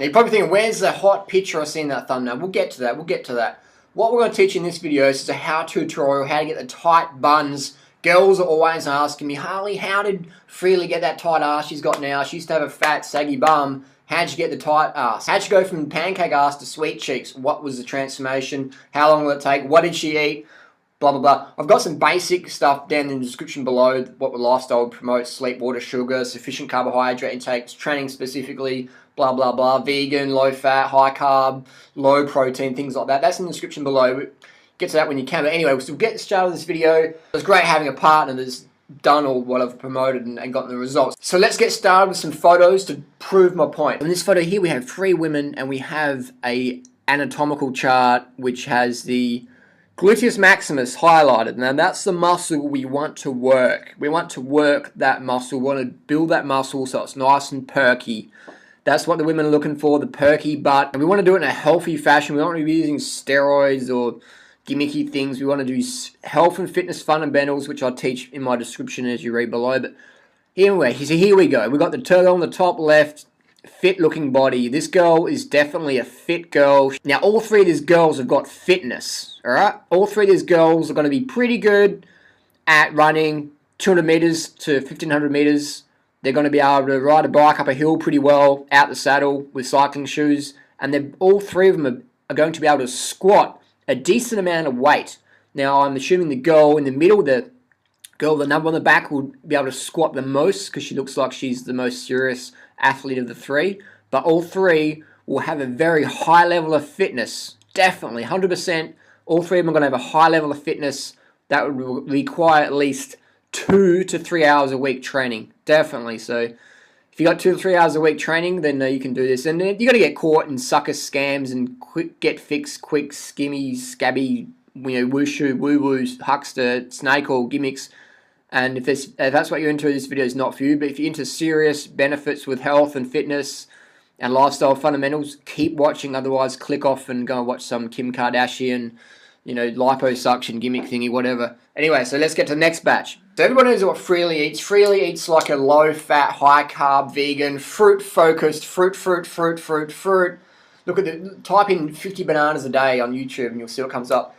Now you're probably thinking, where's the hot picture I see in that thumbnail? We'll get to that, we'll get to that. What we're going to teach in this video is a how-to tutorial, how to get the tight buns. Girls are always asking me, Harley, how did Freely get that tight ass she's got now? She used to have a fat, saggy bum. How'd you get the tight ass? How'd you go from pancake ass to sweet cheeks? What was the transformation? How long will it take? What did she eat? Blah, blah, blah. I've got some basic stuff down in the description below, what the lifestyle promotes: sleep, water, sugar, sufficient carbohydrate intake, training specifically, blah, blah, blah, vegan, low fat, high carb, low protein, things like that. That's in the description below. Get to that when you can. But anyway, we'll still get started with this video. It's great having a partner that's done all what I've promoted and gotten the results. So let's get started with some photos to prove my point. In this photo here, we have 3 women and we have a anatomical chart which has the gluteus maximus highlighted. Now that's the muscle we want to work. We want to work that muscle. We want to build that muscle so it's nice and perky. That's what the women are looking for, the perky butt. And we want to do it in a healthy fashion. We don't want to be using steroids or gimmicky things. We want to do health and fitness fundamentals, which I'll teach in my description as you read below. But anyway, so here we go. We've got the turtle on the top left, fit looking body. This girl is definitely a fit girl. Now all 3 of these girls have got fitness, alright? All 3 of these girls are going to be pretty good at running 200 meters to 1500 meters. They're going to be able to ride a bike up a hill pretty well, out the saddle with cycling shoes. And all 3 of them are going to be able to squat a decent amount of weight. Now I'm assuming the girl in the middle, the girl with the number on the back, will be able to squat the most because she looks like she's the most serious athlete of the 3. But all 3 will have a very high level of fitness. Definitely, 100%. All 3 of them are going to have a high level of fitness that would require at least 2 to 3 hours a week training. Definitely. So if you got 2 to 3 hours a week training, then you can do this. And you got to get caught in sucker scams and quick get fixed, quick, skimmy, scabby, wushu, woo-woos, huckster, snake oil gimmicks. And if that's what you're into, this video is not for you. But if you're into serious benefits with health and fitness and lifestyle fundamentals, keep watching. Otherwise, click off and go and watch some Kim Kardashian, liposuction gimmick thingy, whatever. Anyway, so let's get to the next batch. So everyone knows what Freely eats. Freely eats like a low-fat, high-carb, vegan, fruit-focused, fruit. Look at type in 50 bananas a day on YouTube and you'll see what comes up.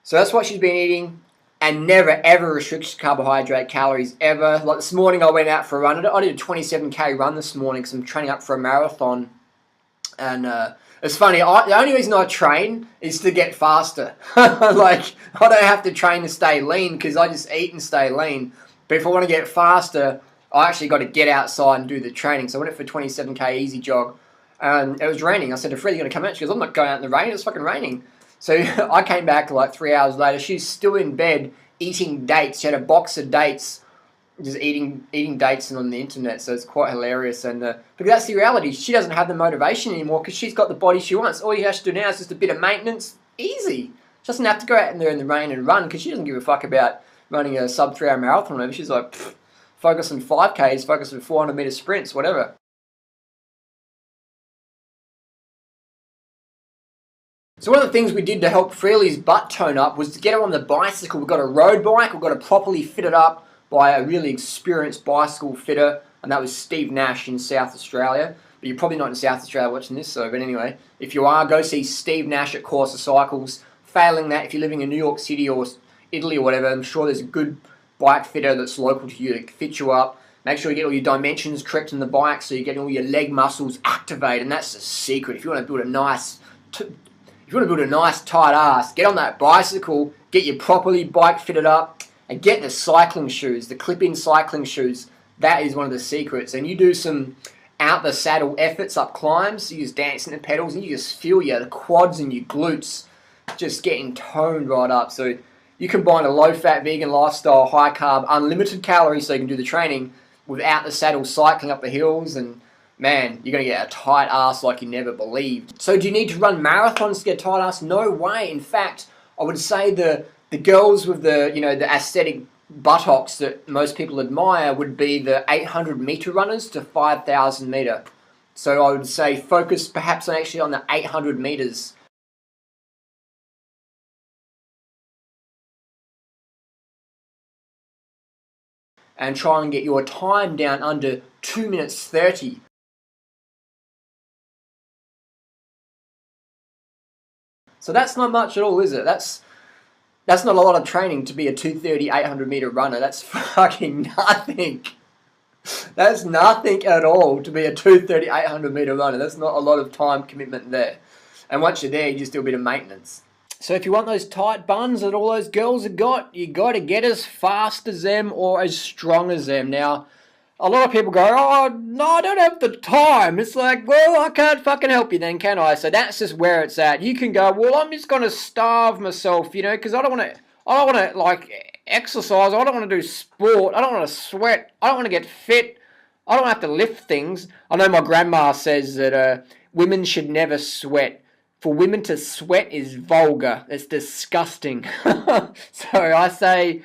So that's what she's been eating, and never ever restricts carbohydrate calories ever. Like this morning I went out for a run. I did a 27k run this morning because I'm training up for a marathon. And it's funny, the only reason I train is to get faster. Like, I don't have to train to stay lean because I just eat and stay lean. But if I want to get faster, I actually got to get outside and do the training. So I went for a 27k easy jog. And it was raining. I said to Fred, "You're going to come out?" She goes, "I'm not going out in the rain. It's fucking raining." So I came back like 3 hours later. She's still in bed eating dates. She had a box of dates, just eating dates and on the internet. So it's quite hilarious. And because that's the reality. She doesn't have the motivation anymore because she's got the body she wants. All you have to do now is just a bit of maintenance. Easy. She doesn't have to go out in there in the rain and run because she doesn't give a fuck about running a sub 3 hour marathon or whatever. She's like, focus on 5Ks, focus on 400 meter sprints, whatever. So one of the things we did to help Freely's butt tone up was to get her on the bicycle. We've got a road bike. We've got it properly fitted up by a really experienced bicycle fitter, and that was Steve Nash in South Australia. But you're probably not in South Australia watching this, so but anyway, if you are, go see Steve Nash at Corsa Cycles. Failing that, if you're living in New York City or Italy or whatever, I'm sure there's a good bike fitter that's local to you to fit you up. Make sure you get all your dimensions correct in the bike so you get all your leg muscles activated, and that's the secret. If you want to build a nice tight ass, get on that bicycle, get your properly bike fitted up, and get the cycling shoes, the clip-in cycling shoes. That is one of the secrets. And you do some out-the-saddle efforts up climbs, you just dancing the pedals, and you just feel the quads and your glutes just getting toned right up. So you combine a low-fat vegan lifestyle, high-carb, unlimited calories so you can do the training without the saddle cycling up the hills, and man, you're going to get a tight ass like you never believed. So do you need to run marathons to get a tight ass? No way. In fact, I would say the girls with the aesthetic buttocks that most people admire would be the 800 meter runners to 5,000 meter. So I would say focus perhaps actually on the 800 meters. And try and get your time down under 2 minutes 30. So that's not much at all, is it? That's not a lot of training to be a 230, 800 meter runner. That's fucking nothing. That's nothing at all to be a 230, 800 meter runner. That's not a lot of time commitment there. And once you're there, you just do a bit of maintenance. So if you want those tight buns that all those girls have got, you got to get as fast as them or as strong as them. Now, a lot of people go, oh, no, I don't have the time. It's like, well, I can't fucking help you then, can I? So that's just where it's at. You can go, well, I'm just going to starve myself, you know, because I don't want to, like, exercise. I don't want to do sport. I don't want to sweat. I don't want to get fit. I don't have to lift things. I know my grandma says that women should never sweat. For women to sweat is vulgar. It's disgusting. So I say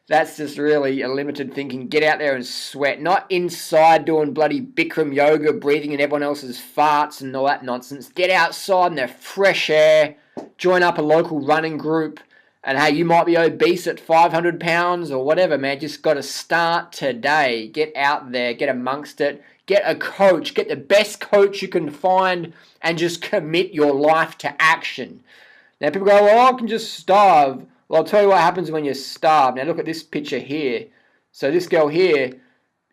that's just really a limited thinking. Get out there and sweat. Not inside doing bloody Bikram yoga, breathing in everyone else's farts and all that nonsense. Get outside in the fresh air. Join up a local running group. And hey, you might be obese at 500 pounds or whatever, man. Just got to start today. Get out there. Get amongst it. Get a coach. Get the best coach you can find and just commit your life to action. Now, people go, well, I can just starve. Well, I'll tell you what happens when you starve. Now, look at this picture here. So this girl here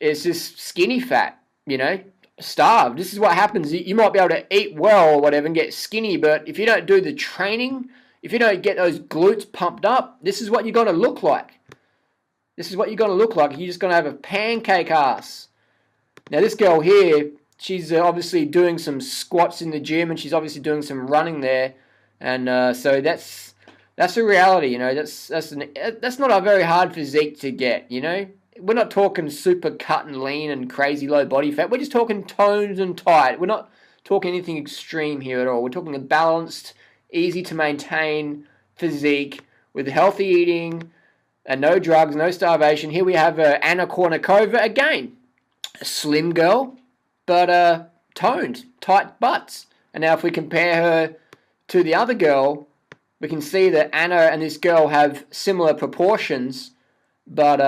is just skinny fat, you know, starved. This is what happens. You might be able to eat well or whatever and get skinny, but if you don't do the training, if you don't get those glutes pumped up, this is what you're going to look like. This is what you're going to look like. You're just going to have a pancake ass. Now, this girl here, she's obviously doing some squats in the gym, and she's obviously doing some running there, and so that's a reality, you know. That's not a very hard physique to get, you know. We're not talking super cut and lean and crazy low body fat. We're just talking toned and tight. We're not talking anything extreme here at all. We're talking a balanced, easy to maintain physique with healthy eating and no drugs, no starvation. Here we have Anna Kournikova again. A slim girl, but toned, tight butts. And now if we compare her to the other girl, we can see that Anna and this girl have similar proportions, but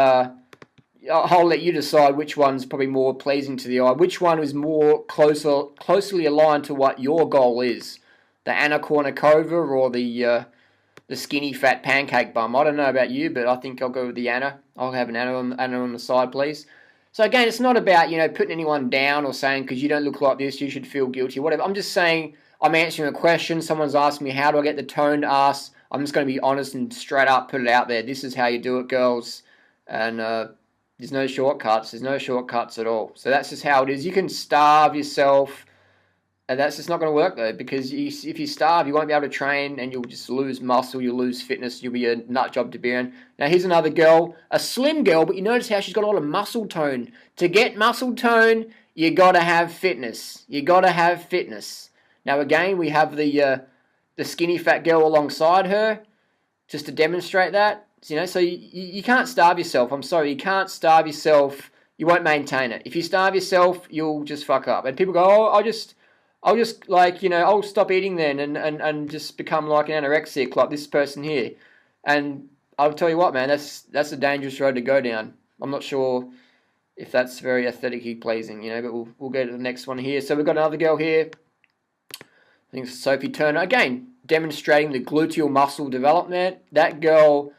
I'll let you decide which one's probably more pleasing to the eye. Which one is more closely aligned to what your goal is? The Anna Kournikova or the skinny fat pancake bum? I don't know about you, but I think I'll go with the Anna. I'll have an Anna on the side, please. So again, it's not about, you know, putting anyone down or saying because you don't look like this, you should feel guilty, whatever. I'm just saying I'm answering a question. Someone's asked me, how do I get the toned ass? I'm just going to be honest and straight up put it out there. This is how you do it, girls. And there's no shortcuts. There's no shortcuts at all. So that's just how it is. You can starve yourself. And that's just not going to work, though, because if you starve, you won't be able to train, and you'll just lose muscle, you'll lose fitness, you'll be a nut job to be in. Now, here's another girl, a slim girl, but you notice how she's got a lot of muscle tone. To get muscle tone, you got to have fitness. You got to have fitness. Now, again, we have the skinny fat girl alongside her, just to demonstrate that. You know, so you can't starve yourself. I'm sorry, you can't starve yourself. You won't maintain it. If you starve yourself, you'll just fuck up. And people go, oh, I'll just like, you know, I'll stop eating then and just become like an anorexic like this person here. And I'll tell you what, man, that's a dangerous road to go down. I'm not sure if that's very aesthetically pleasing, you know, but we'll go to the next one here. So we've got another girl here. I think it's Sophie Turner. Again, demonstrating the gluteal muscle development. That girl,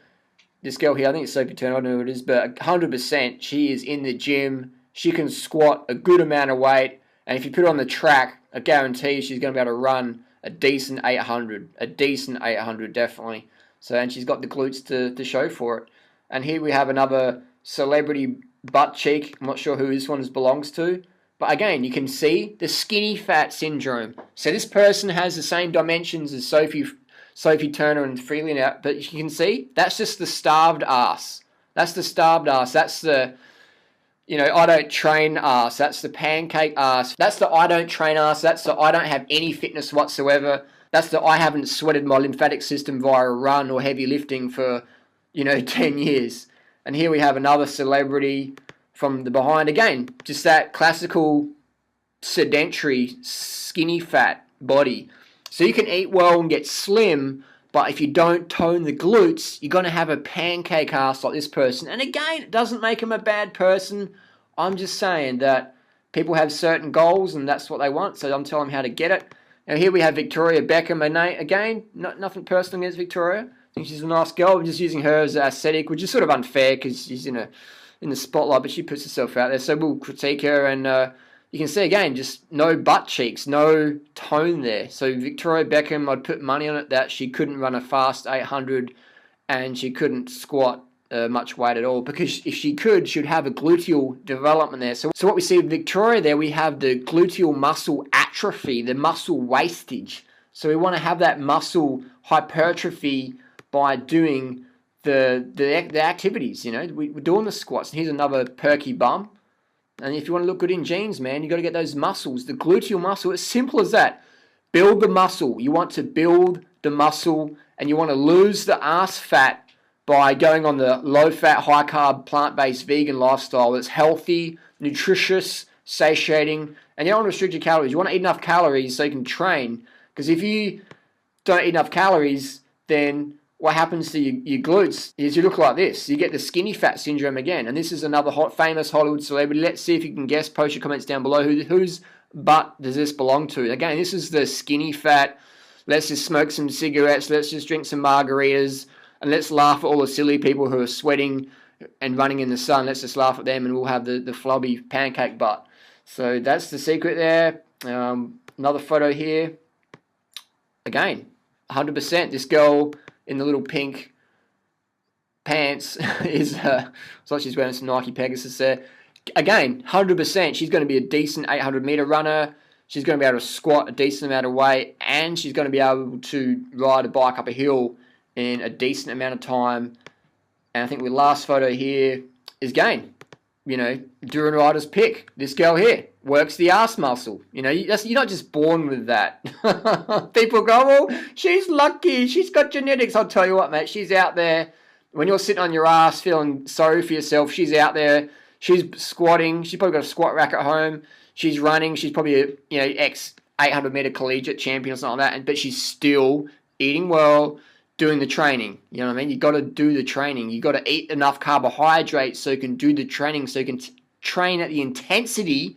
this girl here, I think it's Sophie Turner, I don't know who it is, but 100% she is in the gym. She can squat a good amount of weight. And if you put her on the track, I guarantee she's going to be able to run a decent 800. A decent 800, definitely. So, and she's got the glutes to show for it. And here we have another celebrity butt cheek. I'm not sure who this one belongs to. But again, you can see the skinny fat syndrome. So this person has the same dimensions as Sophie Turner and Freeland out. But you can see, that's just the starved ass. That's the starved ass. That's the, you know, I don't train ass. That's the pancake ass. That's the I don't train ass. That's the I don't have any fitness whatsoever. That's the I haven't sweated my lymphatic system via a run or heavy lifting for, you know, 10 years. And here we have another celebrity from the behind. Again, just that classical sedentary skinny fat body. So you can eat well and get slim, but if you don't tone the glutes, you're going to have a pancake ass like this person. And again, it doesn't make them a bad person. I'm just saying that people have certain goals and that's what they want. So I'm telling them how to get it. Now here we have Victoria Beckham. Again, nothing personal against Victoria. I think she's a nice girl. We're just using her as aesthetic, which is sort of unfair because she's in the spotlight, but she puts herself out there. So we'll critique her, and you can see again, just no butt cheeks, no tone there. So Victoria Beckham, I'd put money on it that she couldn't run a fast 800, and she couldn't squat much weight at all, because if she could, she'd have a gluteal development there. So what we see with Victoria there, we have the gluteal muscle atrophy, the muscle wastage. So we want to have that muscle hypertrophy by doing the activities. You know, we're doing the squats. And here's another perky bum. And if you want to look good in jeans, man, you got to get those muscles, the gluteal muscle. It's simple as that. Build the muscle. You want to build the muscle, and you want to lose the ass fat by going on the low-fat, high-carb, plant-based vegan lifestyle that's healthy, nutritious, satiating, and you don't want to restrict your calories. You want to eat enough calories so you can train, because if you don't eat enough calories, then what happens to your glutes is you look like this. You get the skinny fat syndrome again, and this is another famous Hollywood celebrity. Let's see if you can guess. Post your comments down below. Whose butt does this belong to? Again, this is the skinny fat. Let's just smoke some cigarettes. Let's just drink some margaritas. And let's laugh at all the silly people who are sweating and running in the sun. Let's just laugh at them, and we'll have the flubby pancake butt. So that's the secret there. Another photo here. Again, 100%. This girl in the little pink pants is it's like she's wearing some Nike Pegasus there. Again, 100%. She's going to be a decent 800-meter runner. She's going to be able to squat a decent amount of weight, and she's going to be able to ride a bike up a hill in a decent amount of time. And I think the last photo here is again, you know, Duran Rider's pick. This girl here works the ass muscle. You know, you're not just born with that. People go, well, she's lucky. She's got genetics. I'll tell you what, mate. She's out there. When you're sitting on your ass feeling sorry for yourself, she's out there. She's squatting. She's probably got a squat rack at home. She's running. She's probably a ex 800-meter collegiate champion or something like that. But she's still eating well, doing the training. You know what I mean? You got to do the training. You got to eat enough carbohydrates so you can do the training, so you can train at the intensity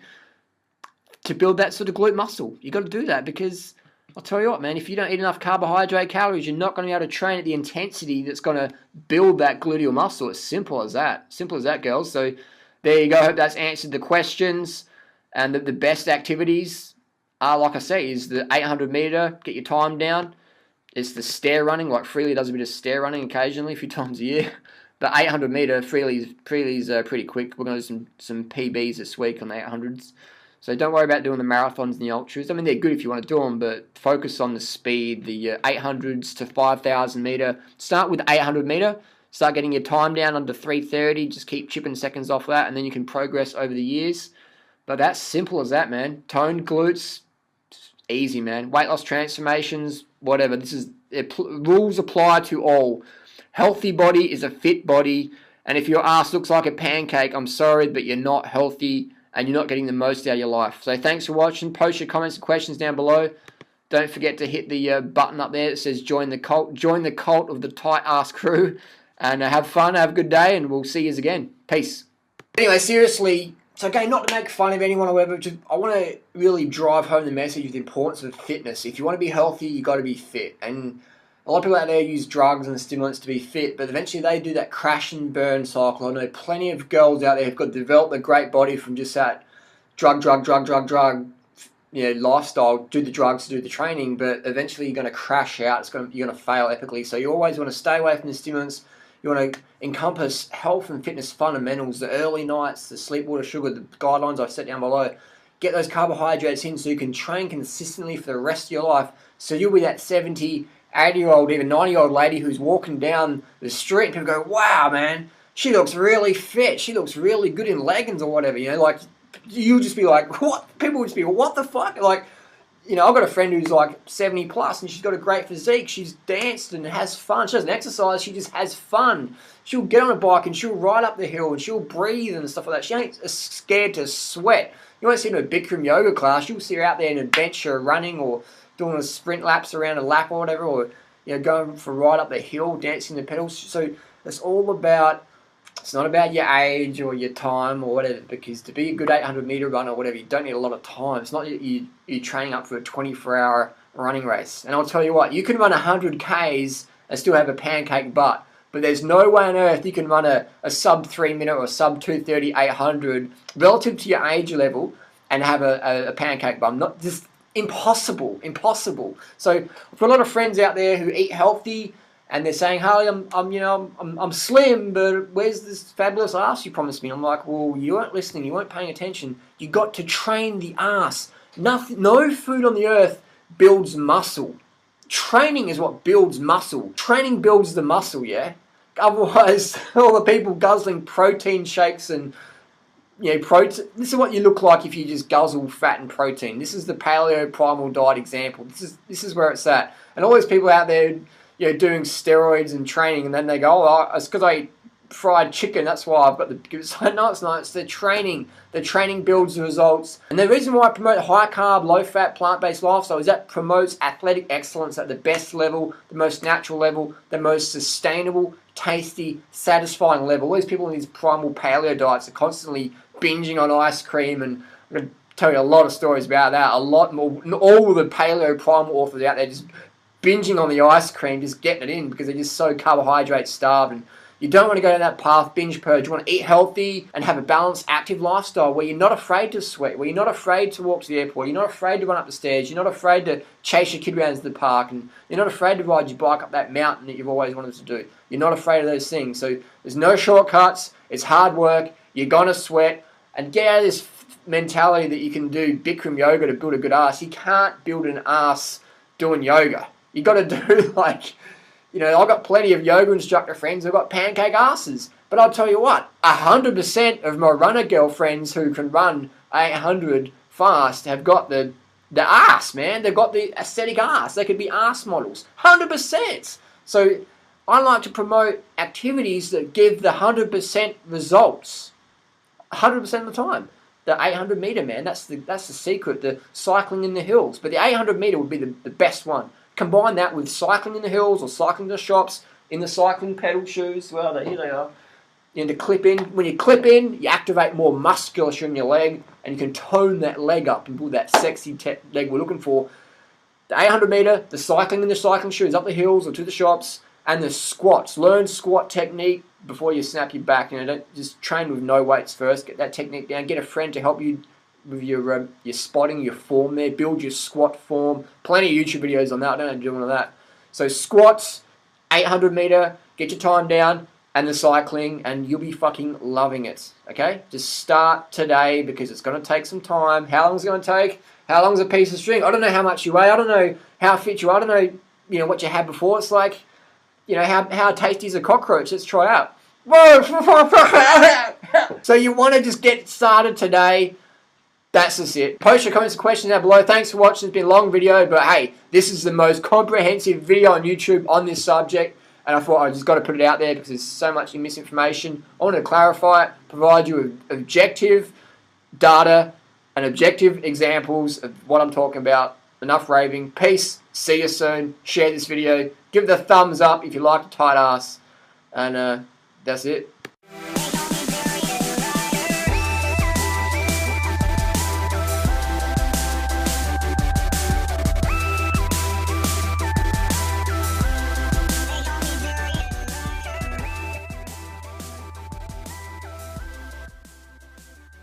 to build that sort of glute muscle. You got to do that, because I'll tell you what, man, if you don't eat enough carbohydrate calories, you're not going to be able to train at the intensity that's going to build that gluteal muscle. It's simple as that. Simple as that, girls. So there you go. I hope that's answered the questions. And the best activities are, like I say, is the 800 meter, get your time down. It's the stair running, like Freely does a bit of stair running occasionally, a few times a year. The 800 meter, Freely's pretty quick. We're going to do some PBs this week on the 800s. So don't worry about doing the marathons and the ultras. I mean, they're good if you want to do them, but focus on the speed, the 800s to 5,000 meter. Start with 800 meter. Start getting your time down under 3:30. Just keep chipping seconds off that, and then you can progress over the years. But that's simple as that, man. Toned glutes, easy, man. Weight loss transformations, whatever. Rules apply to all. Healthy body is a fit body, and if your ass looks like a pancake, I'm sorry, but you're not healthy and you're not getting the most out of your life. So thanks for watching. Post your comments and questions down below. Don't forget to hit the button up there that says join the cult. Join the cult of the tight ass crew, and have fun, have a good day, and we'll see you again. Peace. Anyway, seriously, it's okay not to make fun of anyone or whatever. Just, I want to really drive home the message of the importance of fitness. If you want to be healthy, you got to be fit. And a lot of people out there use drugs and stimulants to be fit, but eventually they do that crash and burn cycle. I know plenty of girls out there who've got developed a great body from just that drug, lifestyle. Do the drugs, do the training, but eventually you're going to crash out. You're going to fail epically. So you always want to stay away from the stimulants. You want to encompass health and fitness fundamentals, the early nights, the sleep, water, sugar, the guidelines I've set down below. Get those carbohydrates in so you can train consistently for the rest of your life. So you'll be that 70, 80-year-old, even 90-year-old lady who's walking down the street and people go, wow, man, she looks really fit. She looks really good in leggings or whatever. You know, like, you'll just be like, what? People would just be, what the fuck? Like, you know, I've got a friend who's like 70 plus and she's got a great physique. She's danced and has fun. She doesn't exercise, she just has fun. She'll get on a bike and she'll ride up the hill and she'll breathe and stuff like that. She ain't scared to sweat. You won't see her in a Bikram yoga class. You'll see her out there in a bench or running or doing a sprint laps around a lap or whatever, or, you know, going for a ride up the hill, dancing the pedals. So it's all about It's not about your age or your time or whatever, because to be a good 800-meter runner or whatever, you don't need a lot of time. It's not you're training up for a 24-hour running race. And I'll tell you what, you can run 100 Ks and still have a pancake butt. But there's no way on earth you can run a sub 3 minute or sub 2:30 800 relative to your age level and have a pancake bum. Not just impossible. So for a lot of friends out there who eat healthy and they're saying, "Harley, I'm slim, but where's this fabulous ass you promised me?" I'm like, "Well, you weren't listening. You weren't paying attention. You got to train the ass. No food on the earth builds muscle. Training is what builds muscle. Training builds the muscle, yeah? Otherwise, all the people guzzling protein shakes and, protein. This is what you look like if you just guzzle fat and protein. This is the paleo primal diet example. This is where it's at. And all these people out there, doing steroids and training, and then they go, "Oh, it's because I eat fried chicken, that's why I've got the..." It's like, no, it's not. It's the training. The training builds the results. And the reason why I promote high carb, low fat, plant-based lifestyle is that promotes athletic excellence at the best level, the most natural level, the most sustainable, tasty, satisfying level. All these people in these primal paleo diets are constantly binging on ice cream, and I'm going to tell you a lot of stories about that. A lot more. All the paleo primal authors out there just binging on the ice cream, just getting it in because they're just so carbohydrate starved. And you don't want to go down that path, binge purge. You want to eat healthy and have a balanced, active lifestyle where you're not afraid to sweat, where you're not afraid to walk to the airport, you're not afraid to run up the stairs, you're not afraid to chase your kid around to the park, and you're not afraid to ride your bike up that mountain that you've always wanted to do. You're not afraid of those things. So there's no shortcuts. It's hard work. You're going to sweat. And get out of this mentality that you can do Bikram yoga to build a good ass. You can't build an ass doing yoga. You got to do I've got plenty of yoga instructor friends who've got pancake asses. But I'll tell you what, 100% of my runner girlfriends who can run 800 fast have got the ass, man. They've got the aesthetic ass. They could be ass models. 100%. So I like to promote activities that give the 100% results. 100% of the time. The 800 meter, man, that's the secret. The cycling in the hills. But the 800 meter would be the best one. Combine that with cycling in the hills or cycling in the shops in the cycling pedal shoes. Well, here they are. To clip in. When you clip in, you activate more musculature in your leg, and you can tone that leg up and build that sexy leg we're looking for. The 800 meter, the cycling in the cycling shoes up the hills or to the shops, and the squats. Learn squat technique before you snap your back. Don't just train with no weights first. Get that technique down. Get a friend to help you with your spotting, your form there. Build your squat form. Plenty of YouTube videos on that. I don't know how to do all of that. So squats, 800 meter, get your time down, and the cycling, and you'll be fucking loving it. Okay? Just start today because it's going to take some time. How long is it going to take? How long is a piece of string? I don't know how much you weigh. I don't know how fit you are. I don't know, what you had before. It's like, how tasty is a cockroach? Let's try out. So you want to just get started today. That's just it. Post your comments and questions down below. Thanks for watching. It's been a long video, but hey, this is the most comprehensive video on YouTube on this subject, and I thought I just got to put it out there because there's so much misinformation. I want to clarify it, provide you with objective data and objective examples of what I'm talking about. Enough raving. Peace. See you soon. Share this video. Give it a thumbs up if you like a tight ass. And that's it.